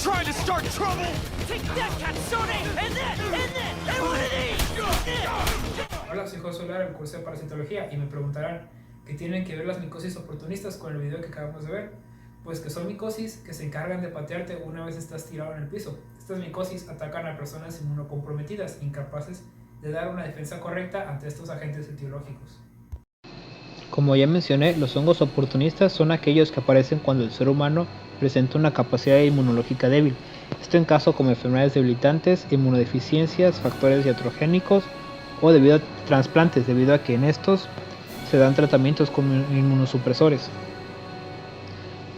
trying to start trouble? Take that, Katsune! And that! And one of these! Hola, soy José Solar, el curso de parasitología, y me preguntarán ¿qué tienen que ver las micosis oportunistas con el video que acabamos de ver? Pues que son micosis que se encargan de patearte una vez estás tirado en el piso. Estas micosis atacan a personas inmunocomprometidas, incapaces de dar una defensa correcta ante estos agentes etiológicos. Como ya mencioné, los hongos oportunistas son aquellos que aparecen cuando el ser humano presenta una capacidad inmunológica débil. Esto en caso como enfermedades debilitantes, inmunodeficiencias, factores iatrogénicos o debido a trasplantes, debido a que en estos se dan tratamientos con inmunosupresores.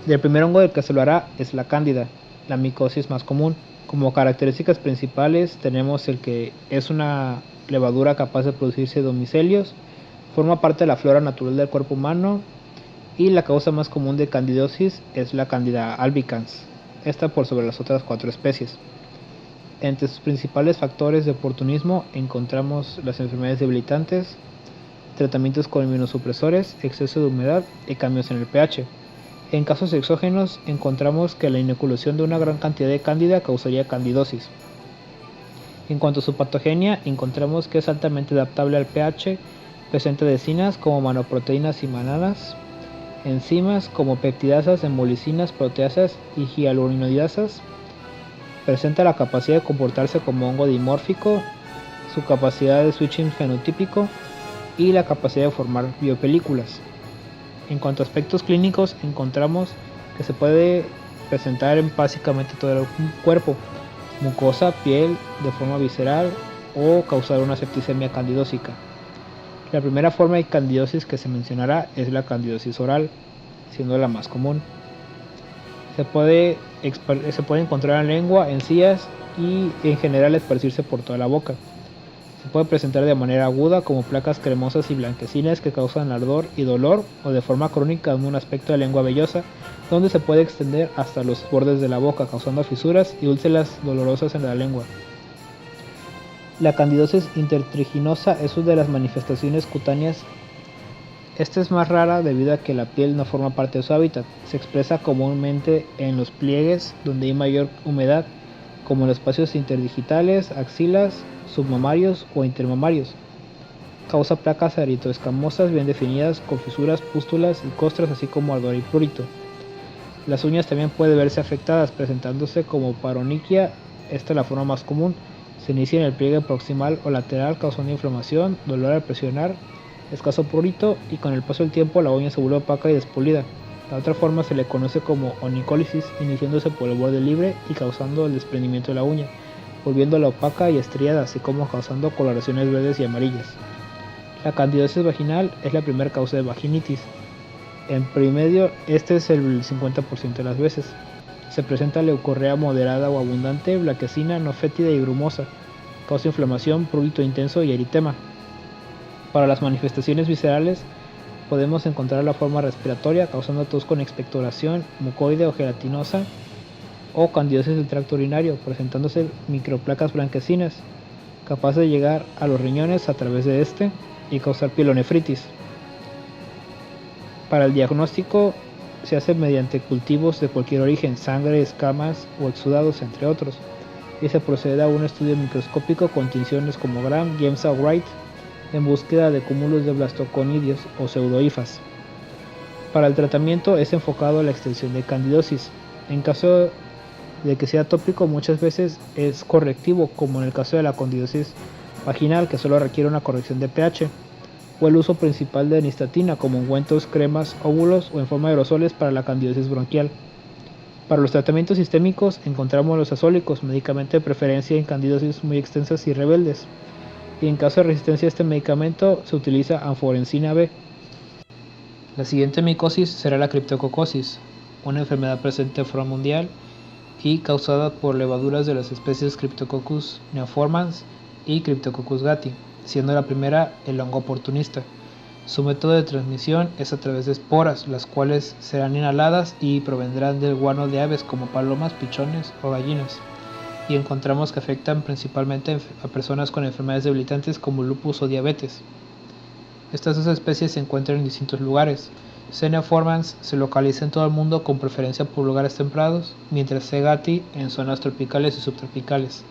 El primer hongo del que se hablará es la cándida, la micosis más común. Como características principales tenemos el que es una levadura capaz de producirse domicilios, forma parte de la flora natural del cuerpo humano y la causa más común de candidosis es la Candida albicans, esta por sobre las otras 4 especies. Entre sus principales factores de oportunismo encontramos las enfermedades debilitantes, tratamientos con inmunosupresores, exceso de humedad y cambios en el pH. En casos exógenos encontramos que la inoculación de una gran cantidad de cándida causaría candidosis. En cuanto a su patogenia, encontramos que es altamente adaptable al pH, presente de enzimas como manoproteínas y manadas, enzimas como peptidasas, embolicinas, proteasas y hialuronidasas. Presenta la capacidad de comportarse como hongo dimórfico, su capacidad de switching fenotípico y la capacidad de formar biopelículas. En cuanto a aspectos clínicos, encontramos que se puede presentar en básicamente todo el cuerpo, mucosa, piel, de forma visceral o causar una septicemia candidósica. La primera forma de candidosis que se mencionará es la candidosis oral, siendo la más común. Se puede encontrar en lengua, encías y en general esparcirse por toda la boca. Se puede presentar de manera aguda como placas cremosas y blanquecinas que causan ardor y dolor, o de forma crónica en un aspecto de lengua vellosa, donde se puede extender hasta los bordes de la boca, causando fisuras y úlceras dolorosas en la lengua. La candidosis intertriginosa es una de las manifestaciones cutáneas. Esta es más rara debido a que la piel no forma parte de su hábitat. Se expresa comúnmente en los pliegues donde hay mayor humedad, como en los espacios interdigitales, axilas, submamarios o intermamarios. Causa placas aritoescamosas bien definidas con fisuras, pústulas y costras, así como ardor y prurito. Las uñas también pueden verse afectadas, presentándose como paronychia. Esta es la forma más común. Se inicia en el pliegue proximal o lateral, causando inflamación, dolor al presionar, escaso prurito, y con el paso del tiempo la uña se vuelve opaca y despulida. La otra forma se le conoce como onicólisis, iniciándose por el borde libre y causando el desprendimiento de la uña, volviéndola opaca y estriada, así como causando coloraciones verdes y amarillas. La candidosis vaginal es la primera causa de vaginitis. En promedio, este es el 50% de las veces. Se presenta leucorrea moderada o abundante, blanquecina, no fétida y grumosa. Causa inflamación, prurito intenso y eritema. Para las manifestaciones viscerales, podemos encontrar la forma respiratoria, causando tos con expectoración, mucoide o gelatinosa, o candidosis del tracto urinario, presentándose microplacas blanquecinas, capaces de llegar a los riñones a través de este y causar pielonefritis. Para el diagnóstico se hace mediante cultivos de cualquier origen, sangre, escamas o exudados, entre otros, y se procede a un estudio microscópico con tinciones como Gram, Giemsa o Wright, en búsqueda de cúmulos de blastoconidios o pseudohifas. Para el tratamiento es enfocado a la extensión de candidosis. En caso de que sea tópico, muchas veces es correctivo, como en el caso de la candidosis vaginal, que solo requiere una corrección de pH, o el uso principal de nistatina como ungüentos, cremas, óvulos o en forma de aerosoles para la candidosis bronquial. Para los tratamientos sistémicos encontramos los azólicos, medicamento de preferencia en candidosis muy extensas y rebeldes, y en caso de resistencia a este medicamento se utiliza anforensina B. La siguiente micosis será la criptococosis, una enfermedad presente en forma mundial y causada por levaduras de las especies Cryptococcus neoformans y Cryptococcus gattii, siendo la primera el hongo oportunista. Su método de transmisión es a través de esporas, las cuales serán inhaladas y provendrán del guano de aves como palomas, pichones o gallinas, y encontramos que afectan principalmente a personas con enfermedades debilitantes como lupus o diabetes. Estas dos especies se encuentran en distintos lugares, C. formans se localiza en todo el mundo con preferencia por lugares templados, mientras C. gatti en zonas tropicales y subtropicales.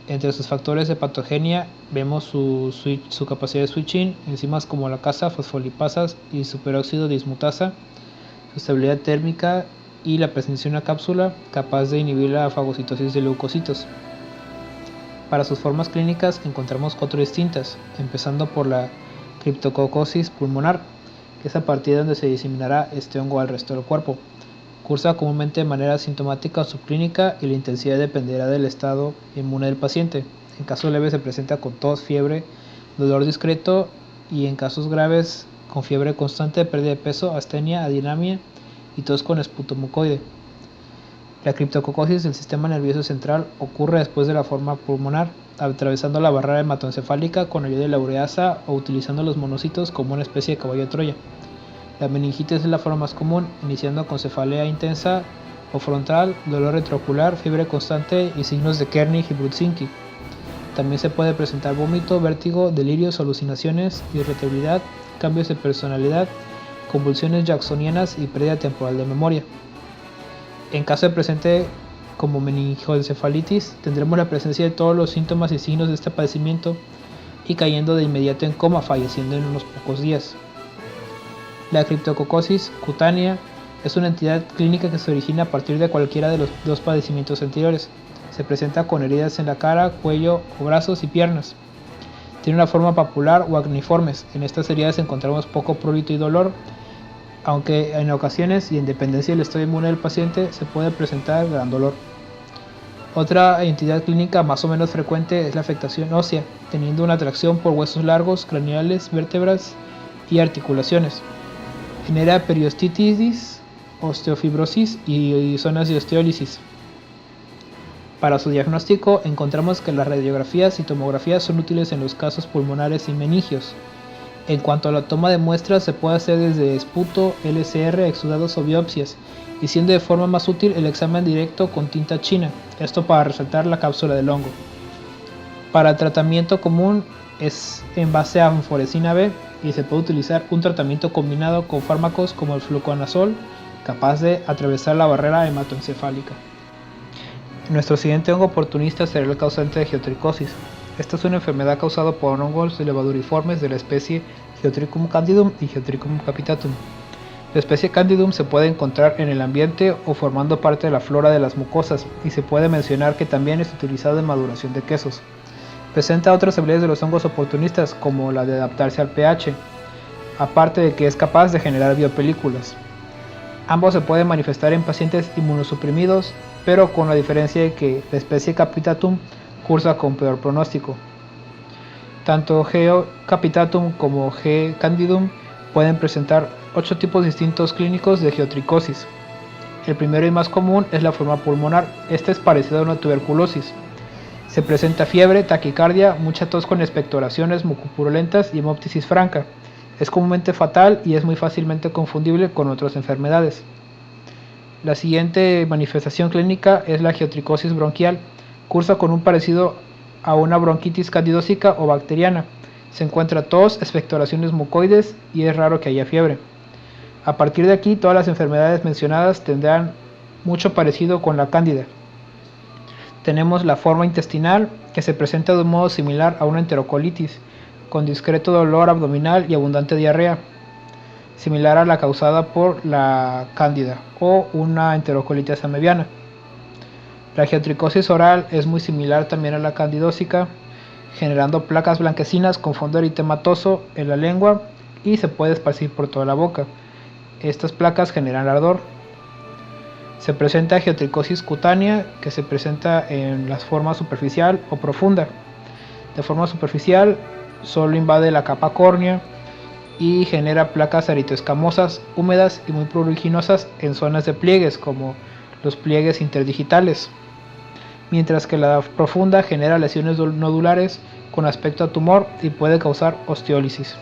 Entre sus factores de patogenia vemos su capacidad de switching, enzimas como la casa, fosfolipasas y superóxido dismutasa, su estabilidad térmica y la presencia de una cápsula capaz de inhibir la fagocitosis de leucocitos. Para sus formas clínicas encontramos 4 distintas, empezando por la criptococosis pulmonar, que es a partir de donde se diseminará este hongo al resto del cuerpo. Cursa comúnmente de manera asintomática o subclínica y la intensidad dependerá del estado inmune del paciente. En casos leves se presenta con tos, fiebre, dolor discreto y en casos graves con fiebre constante, pérdida de peso, astenia, adinamia y tos con esputo mucoide. La criptococosis del sistema nervioso central ocurre después de la forma pulmonar, atravesando la barrera hematoencefálica con ayuda de la ureasa o utilizando los monocitos como una especie de caballo de Troya. La meningitis es la forma más común, iniciando con cefalea intensa o frontal, dolor retroocular, fiebre constante y signos de Kernig y Brudzinski. También se puede presentar vómito, vértigo, delirios, alucinaciones, irritabilidad, cambios de personalidad, convulsiones jacksonianas y pérdida temporal de memoria. En caso de presente como meningoencefalitis, tendremos la presencia de todos los síntomas y signos de este padecimiento y cayendo de inmediato en coma, falleciendo en unos pocos días. La criptococosis cutánea es una entidad clínica que se origina a partir de cualquiera de los 2 padecimientos anteriores. Se presenta con heridas en la cara, cuello o brazos y piernas. Tiene una forma papular o acneiformes. En estas heridas encontramos poco prurito y dolor, aunque en ocasiones y en dependencia del estado inmune del paciente se puede presentar gran dolor. Otra entidad clínica más o menos frecuente es la afectación ósea, teniendo una atracción por huesos largos, craneales, vértebras y articulaciones. Genera periostitis, osteofibrosis y zonas de osteólisis. Para su diagnóstico encontramos que las radiografías y tomografías son útiles en los casos pulmonares y meningios. En cuanto a la toma de muestras, se puede hacer desde esputo, LCR, exudados o biopsias, y siendo de forma más útil el examen directo con tinta china, esto para resaltar la cápsula del hongo. Para el tratamiento común es en base a anforesina B y se puede utilizar un tratamiento combinado con fármacos como el fluconazol, capaz de atravesar la barrera hematoencefálica. Nuestro siguiente hongo oportunista será el causante de geotricosis. Esta es una enfermedad causada por hongos levaduriformes de la especie Geotrichum candidum y Geotrichum capitatum. La especie Candidum se puede encontrar en el ambiente o formando parte de la flora de las mucosas y se puede mencionar que también es utilizado en maduración de quesos. Presenta otras habilidades de los hongos oportunistas como la de adaptarse al pH, aparte de que es capaz de generar biopelículas. Ambos se pueden manifestar en pacientes inmunosuprimidos, pero con la diferencia de que la especie Capitatum cursa con peor pronóstico. Tanto G. capitatum como G. candidum pueden presentar 8 tipos distintos clínicos de geotricosis. El primero y más común es la forma pulmonar. Esta es parecida a una tuberculosis. Se presenta fiebre, taquicardia, mucha tos con expectoraciones mucopurulentas y hemoptisis franca. Es comúnmente fatal y es muy fácilmente confundible con otras enfermedades. La siguiente manifestación clínica es la geotricosis bronquial. Cursa con un parecido a una bronquitis candidósica o bacteriana. Se encuentra tos, expectoraciones mucoides y es raro que haya fiebre. A partir de aquí, todas las enfermedades mencionadas tendrán mucho parecido con la cándida. Tenemos la forma intestinal, que se presenta de un modo similar a una enterocolitis, con discreto dolor abdominal y abundante diarrea, similar a la causada por la cándida o una enterocolitis amebiana. La geotricosis oral es muy similar también a la candidósica, generando placas blanquecinas con fondo eritematoso en la lengua y se puede esparcir por toda la boca. Estas placas generan ardor. Se presenta geotricosis cutánea, que se presenta en la forma superficial o profunda. De forma superficial solo invade la capa córnea y genera placas eritoescamosas, húmedas y muy pruriginosas en zonas de pliegues como los pliegues interdigitales, mientras que la profunda genera lesiones nodulares con aspecto a tumor y puede causar osteólisis.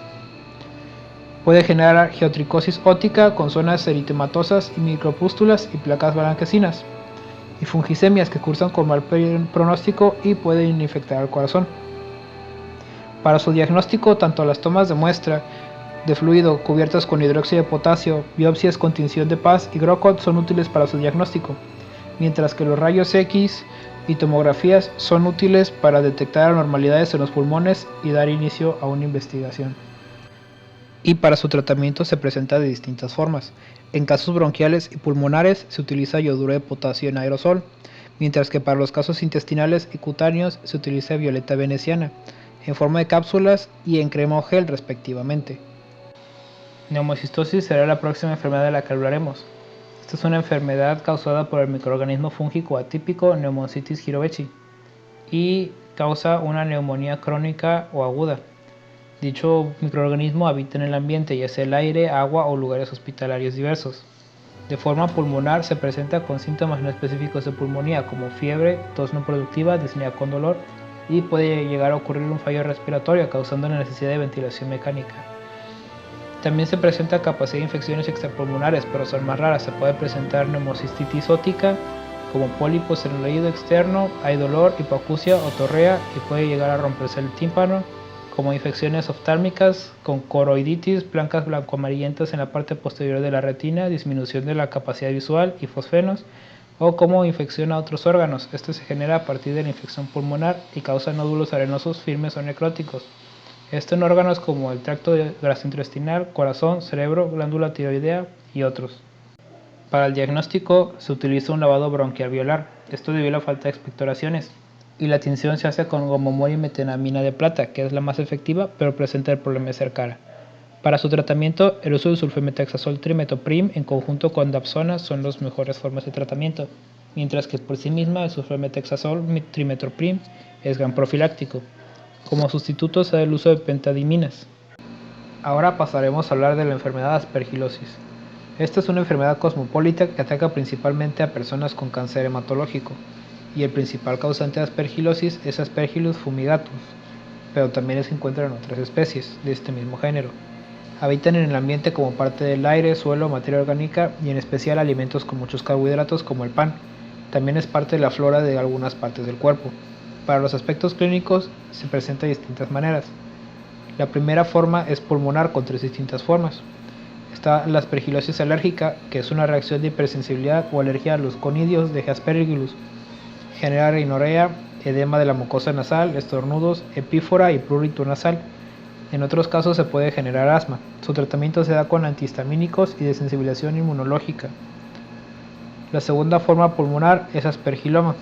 Puede generar geotricosis óptica con zonas eritematosas y micropústulas y placas blanquecinas, y fungisemias que cursan con mal pronóstico y pueden infectar al corazón. Para su diagnóstico, tanto las tomas de muestra de fluido cubiertas con hidróxido de potasio, biopsias con tinción de Paz y Grocott son útiles para su diagnóstico, mientras que los rayos X y tomografías son útiles para detectar anormalidades en los pulmones y dar inicio a una investigación. Y para su tratamiento se presenta de distintas formas. En casos bronquiales y pulmonares se utiliza yoduro de potasio en aerosol, mientras que para los casos intestinales y cutáneos se utiliza violeta veneciana, en forma de cápsulas y en crema o gel respectivamente. Neumocistosis será la próxima enfermedad de la que hablaremos. Esta es una enfermedad causada por el microorganismo fúngico atípico Pneumocystis jirovecii y causa una neumonía crónica o aguda. Dicho microorganismo habita en el ambiente, ya sea el aire, agua o lugares hospitalarios diversos. De forma pulmonar se presenta con síntomas no específicos de pulmonía como fiebre, tos no productiva, disnea con dolor y puede llegar a ocurrir un fallo respiratorio causando la necesidad de ventilación mecánica. También se presenta capacidad de infecciones extrapulmonares, pero son más raras. Se puede presentar neumocistitis ótica como pólipos en el oído externo, hay dolor, hipoacusia o torrea y puede llegar a romperse el tímpano, como infecciones oftálmicas con coroiditis, placas blanco-amarillentas en la parte posterior de la retina, disminución de la capacidad visual y fosfenos, o como infección a otros órganos. Esto se genera a partir de la infección pulmonar y causa nódulos arenosos firmes o necróticos. Esto en órganos como el tracto gastrointestinal, corazón, cerebro, glándula tiroidea y otros. Para el diagnóstico se utiliza un lavado bronquialveolar, esto debido a la falta de expectoraciones, y la tinción se hace con gomomol y metenamina de plata, que es la más efectiva, pero presenta el problema de ser cara. Para su tratamiento, el uso de sulfamethoxazol trimethoprim en conjunto con dapsona son las mejores formas de tratamiento, mientras que por sí misma el sulfamethoxazol trimethoprim es gran profiláctico. Como sustituto se da el uso de pentadiminas. Ahora pasaremos a hablar de la enfermedad de aspergilosis. Esta es una enfermedad cosmopolita que ataca principalmente a personas con cáncer hematológico, y el principal causante de aspergilosis es Aspergillus fumigatus, pero también se encuentran otras especies de este mismo género. Habitan en el ambiente como parte del aire, suelo, materia orgánica y en especial alimentos con muchos carbohidratos como el pan. También es parte de la flora de algunas partes del cuerpo. Para los aspectos clínicos se presenta de distintas maneras. La primera forma es pulmonar con 3 distintas formas. Está la aspergilosis alérgica, que es una reacción de hipersensibilidad o alergia a los conidios de Aspergillus. Genera rinorea, edema de la mucosa nasal, estornudos, epífora y prurito nasal. En otros casos se puede generar asma. Su tratamiento se da con antihistamínicos y desensibilización inmunológica. La segunda forma pulmonar es aspergiloma.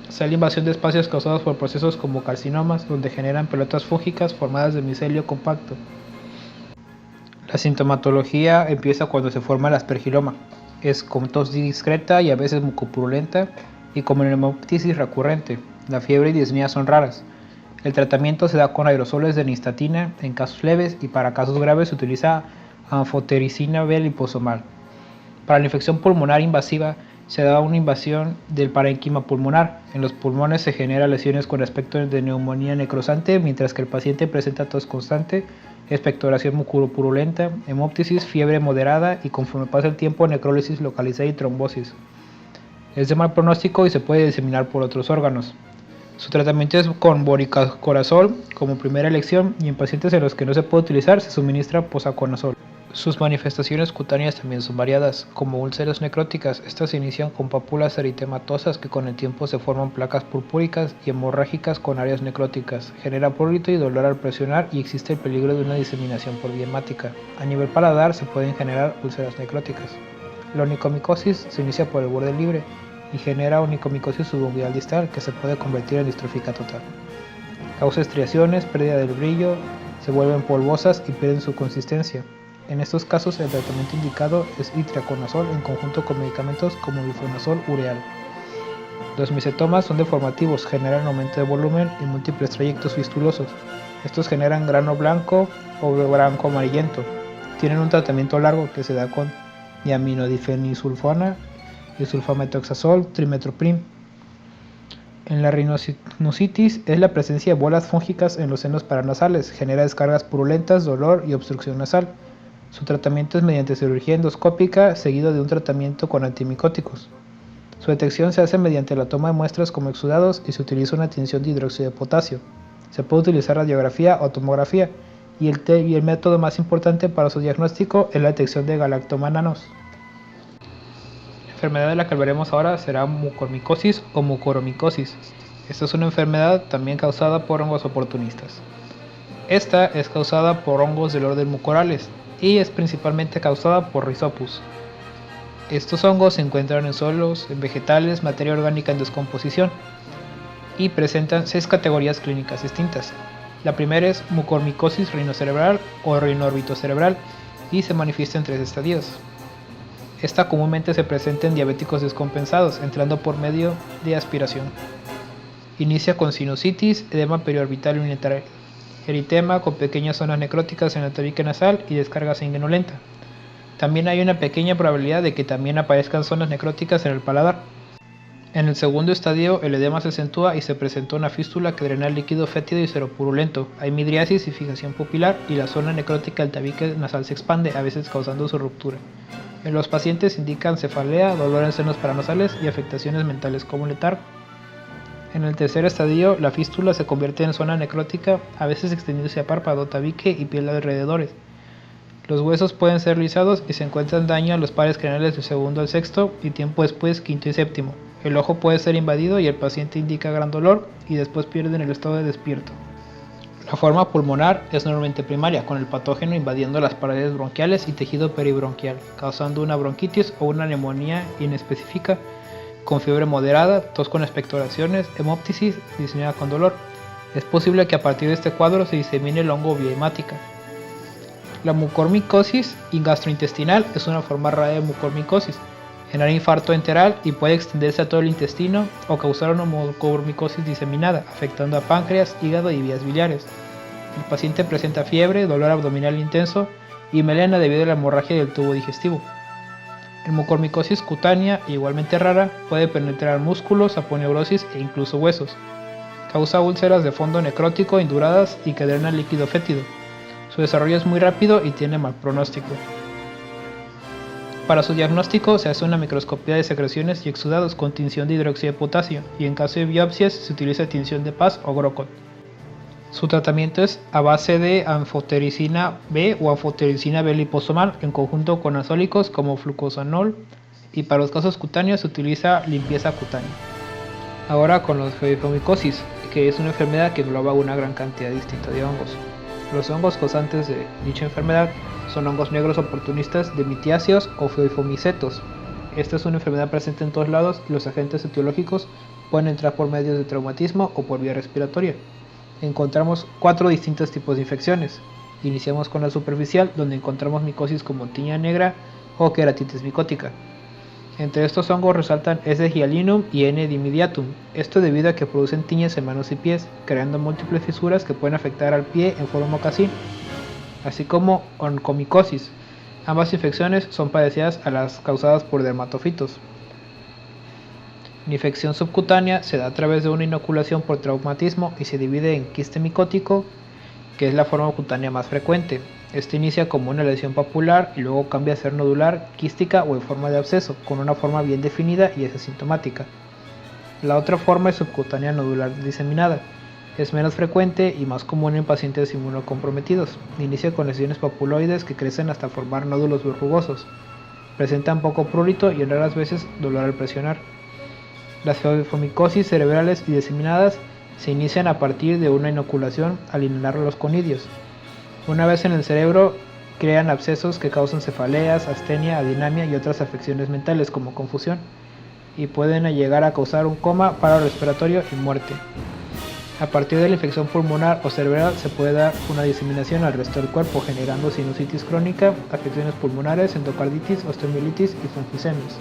Es la invasión de espacios causados por procesos como carcinomas, donde generan pelotas fúngicas formadas de micelio compacto. La sintomatología empieza cuando se forma el aspergiloma. Es con tos discreta y a veces mucopurulenta y como hemoptisis recurrente. La fiebre y disnea son raras. El tratamiento se da con aerosoles de nistatina en casos leves y para casos graves se utiliza anfotericina B liposomal. Para la infección pulmonar invasiva se da una invasión del parénquima pulmonar. En los pulmones se generan lesiones con aspecto de neumonía necrosante, mientras que el paciente presenta tos constante, expectoración mucopurulenta, hemoptisis, fiebre moderada y conforme pasa el tiempo necrólisis localizada y trombosis. Es de mal pronóstico y se puede diseminar por otros órganos. Su tratamiento es con voricorazol como primera elección y en pacientes en los que no se puede utilizar se suministra posaconazol. Sus manifestaciones cutáneas también son variadas, como úlceras necróticas. Estas se inician con pápulas eritematosas que con el tiempo se forman placas purpúricas y hemorrágicas con áreas necróticas. Genera prurito y dolor al presionar y existe el peligro de una diseminación por vía hemática. A nivel paladar se pueden generar úlceras necróticas. La onicomicosis se inicia por el borde libre y genera onicomicosis subungual distal que se puede convertir en distrofia total. Causa estriaciones, pérdida del brillo, se vuelven polvosas y pierden su consistencia. En estos casos el tratamiento indicado es itraconazol en conjunto con medicamentos como bifenazol ureal. Los mesetomas son deformativos, generan aumento de volumen y múltiples trayectos fistulosos. Estos generan grano blanco o blanco amarillento. Tienen un tratamiento largo que se da con diaminodifenisulfona y sulfamethoxazol trimethoprim. En la rhinosinusitis es la presencia de bolas fúngicas en los senos paranasales, genera descargas purulentas, dolor y obstrucción nasal. Su tratamiento es mediante cirugía endoscópica seguido de un tratamiento con antimicóticos. Su detección se hace mediante la toma de muestras como exudados y se utiliza una tinción de hidróxido de potasio. Se puede utilizar radiografía o tomografía y el método más importante para su diagnóstico es la detección de galactomananos. La enfermedad de la que hablaremos ahora será mucormicosis o mucoromicosis. Esta es una enfermedad también causada por hongos oportunistas. Esta es causada por hongos del orden Mucorales y es principalmente causada por Rhizopus. Estos hongos se encuentran en suelos, en vegetales, materia orgánica en descomposición y presentan 6 categorías clínicas distintas. La primera es mucormicosis rinocerebral o rinoórbito-cerebral y se manifiesta en 3 estadios. Esta comúnmente se presenta en diabéticos descompensados, entrando por medio de aspiración. Inicia con sinusitis, edema periorbital unilateral, eritema con pequeñas zonas necróticas en el tabique nasal y descarga sanguinolenta. También hay una pequeña probabilidad de que también aparezcan zonas necróticas en el paladar. En el segundo estadio, el edema se acentúa y se presenta una fístula que drena el líquido fétido y seropurulento. Hay midriasis y fijación pupilar y la zona necrótica del tabique nasal se expande, a veces causando su ruptura. En los pacientes indican cefalea, dolor en senos paranasales y afectaciones mentales como letargo. En el tercer estadio, la fístula se convierte en zona necrótica, a veces extendiéndose a párpado, tabique y piel alrededores. Los huesos pueden ser lisados y se encuentran daño a los pares craneales del segundo al sexto y tiempo después quinto y séptimo. El ojo puede ser invadido y el paciente indica gran dolor y después pierden el estado de despierto. La forma pulmonar es normalmente primaria, con el patógeno invadiendo las paredes bronquiales y tejido peribronquial, causando una bronquitis o una neumonía inespecífica, con fiebre moderada, tos con expectoraciones, hemoptisis diseñada con dolor. Es posible que a partir de este cuadro se disemine el hongo vía hemática. La mucormicosis gastrointestinal es una forma rara de mucormicosis. Genera infarto enteral y puede extenderse a todo el intestino o causar una mucormicosis diseminada, afectando a páncreas, hígado y vías biliares. El paciente presenta fiebre, dolor abdominal intenso y melena debido a la hemorragia del tubo digestivo. La mucormicosis cutánea, igualmente rara, puede penetrar músculos, aponeurosis e incluso huesos. Causa úlceras de fondo necrótico induradas y que drenan líquido fétido. Su desarrollo es muy rápido y tiene mal pronóstico. Para su diagnóstico se hace una microscopía de secreciones y exudados con tinción de hidróxido de potasio y en caso de biopsias se utiliza tinción de Paz o Grocott. Su tratamiento es a base de anfotericina B o anfotericina B liposomal en conjunto con azólicos como flucosanol y para los casos cutáneos se utiliza limpieza cutánea. Ahora con la pseudomicosis, que es una enfermedad que engloba una gran cantidad distinta de hongos. Los hongos causantes de dicha enfermedad son hongos negros oportunistas de mitiáceos o pseudomicetos. Esta es una enfermedad presente en todos lados y los agentes etiológicos pueden entrar por medios de traumatismo o por vía respiratoria. Encontramos 4 distintos tipos de infecciones. Iniciamos con la superficial, donde encontramos micosis como tiña negra o queratitis micótica. Entre estos hongos resaltan S. hyalinum y N. dimidiatum, esto debido a que producen tiñas en manos y pies, creando múltiples fisuras que pueden afectar al pie en forma mocasín, así como oncomicosis. Ambas infecciones son parecidas a las causadas por dermatofitos. La infección subcutánea se da a través de una inoculación por traumatismo y se divide en quiste micótico, que es la forma cutánea más frecuente. Este inicia como una lesión papular y luego cambia a ser nodular, quística o en forma de absceso, con una forma bien definida y es asintomática. La otra forma es subcutánea nodular diseminada. Es menos frecuente y más común en pacientes inmunocomprometidos. Inicia con lesiones papuloides que crecen hasta formar nódulos verrugosos. Presentan poco prurito y en raras veces dolor al presionar. Las pseudomicosis cerebrales y diseminadas se inician a partir de una inoculación al inhalar los conidios. Una vez en el cerebro, crean abscesos que causan cefaleas, astenia, adinamia y otras afecciones mentales como confusión, y pueden llegar a causar un coma, paro respiratorio y muerte. A partir de la infección pulmonar o cerebral se puede dar una diseminación al resto del cuerpo, generando sinusitis crónica, afecciones pulmonares, endocarditis, osteomielitis y enfisemias.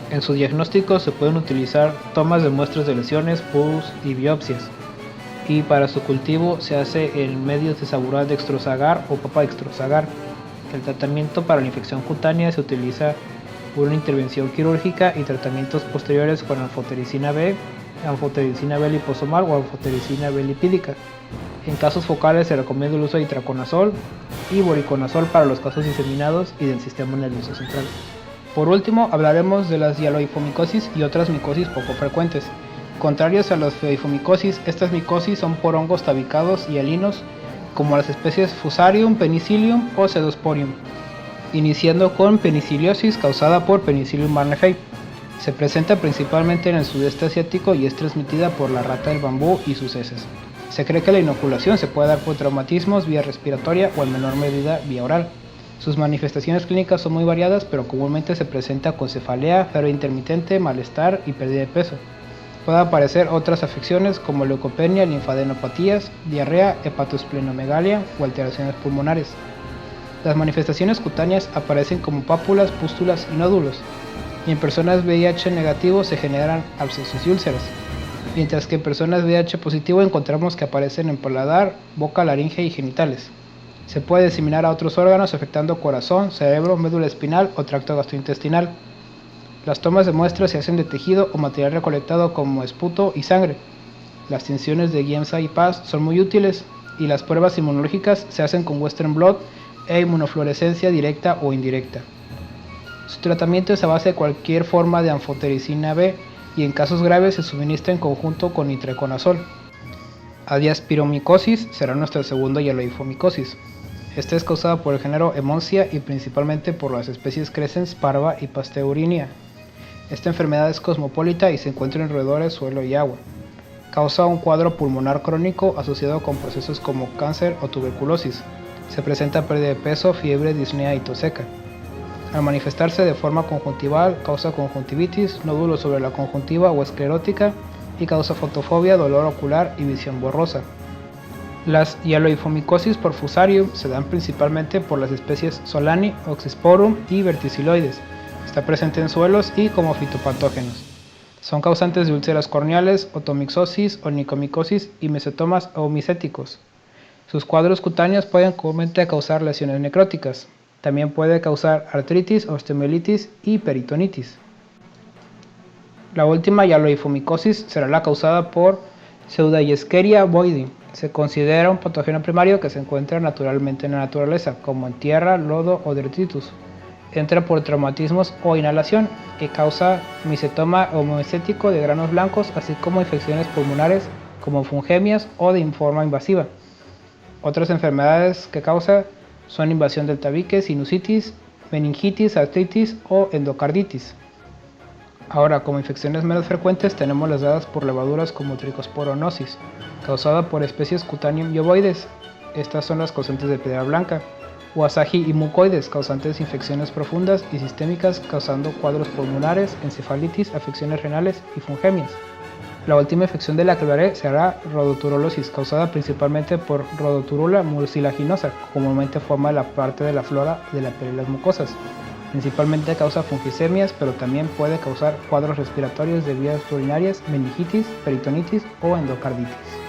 En su diagnóstico se pueden utilizar tomas de muestras de lesiones, pus y biopsias. Y para su cultivo se hace en medios de sabural dextrosagar o papa dextrosagar. El tratamiento para la infección cutánea se utiliza una intervención quirúrgica y tratamientos posteriores con anfotericina B liposomal o anfotericina B lipídica. En casos focales se recomienda el uso de itraconazol y voriconazol para los casos diseminados y del sistema nervioso central. Por último, hablaremos de las hialoifomicosis y otras micosis poco frecuentes. Contrarios a las pseudomicosis, estas micosis son por hongos tabicados y hialinos como las especies Fusarium, Penicillium o Pseudosporium, iniciando con peniciliosis causada por Penicillium barnefei. Se presenta principalmente en el sudeste asiático y es transmitida por la rata del bambú y sus heces. Se cree que la inoculación se puede dar por traumatismos vía respiratoria o en menor medida vía oral. Sus manifestaciones clínicas son muy variadas, pero comúnmente se presenta con cefalea, fiebre intermitente, malestar y pérdida de peso. Pueden aparecer otras afecciones como leucopenia, linfadenopatías, diarrea, hepatosplenomegalia o alteraciones pulmonares. Las manifestaciones cutáneas aparecen como pápulas, pústulas y nódulos, y en personas VIH negativo se generan abscesos y úlceras, mientras que en personas VIH positivo encontramos que aparecen en paladar, boca, laringe y genitales. Se puede diseminar a otros órganos afectando corazón, cerebro, médula espinal o tracto gastrointestinal. Las tomas de muestras se hacen de tejido o material recolectado como esputo y sangre. Las tinciones de Giemsa y Paz son muy útiles y las pruebas inmunológicas se hacen con Western blot e inmunofluorescencia directa o indirecta. Su tratamiento es a base de cualquier forma de anfotericina B y en casos graves se suministra en conjunto con nitreconazol. Adiaspiromicosis será nuestra segunda hialoifomicosis. Esta es causada por el género Hemoncia y principalmente por las especies Crescens parva y Pasteurinia. Esta enfermedad es cosmopolita y se encuentra en roedores, suelo y agua. Causa un cuadro pulmonar crónico asociado con procesos como cáncer o tuberculosis. Se presenta pérdida de peso, fiebre, disnea y tos seca. Al manifestarse de forma conjuntival, causa conjuntivitis, nódulos sobre la conjuntiva o esclerótica y causa fotofobia, dolor ocular y visión borrosa. Las hialoifomicosis por Fusarium se dan principalmente por las especies Solani, Oxysporum y Verticiloides. Está presente en suelos y como fitopatógenos. Son causantes de úlceras corneales, otomixosis, onicomicosis y mesotomas oomicéticos. Sus cuadros cutáneos pueden comúnmente causar lesiones necróticas. También puede causar artritis, osteomielitis y peritonitis. La última hialoifomicosis será la causada por Pseudotscherichia bovidii. Se considera un patógeno primario que se encuentra naturalmente en la naturaleza, como en tierra, lodo o detritus. Entra por traumatismos o inhalación y causa micetoma hemocético de granos blancos, así como infecciones pulmonares como fungemias o de forma invasiva. Otras enfermedades que causa son invasión del tabique, sinusitis, meningitis, artritis o endocarditis. Ahora, como infecciones menos frecuentes tenemos las dadas por levaduras como tricosporonosis, causada por especies Cutaneum y ovoides. Estas son las causantes de piedra blanca. O Asahi y mucoides, causantes de infecciones profundas y sistémicas, causando cuadros pulmonares, encefalitis, afecciones renales y fungemias. La última infección de la que hablaré será rhodoturulosis, causada principalmente por Rhodoturula mucilaginosa, que comúnmente forma la parte de la flora de la piel y las mucosas. Principalmente causa fungisemias, pero también puede causar cuadros respiratorios de vías urinarias, meningitis, peritonitis o endocarditis.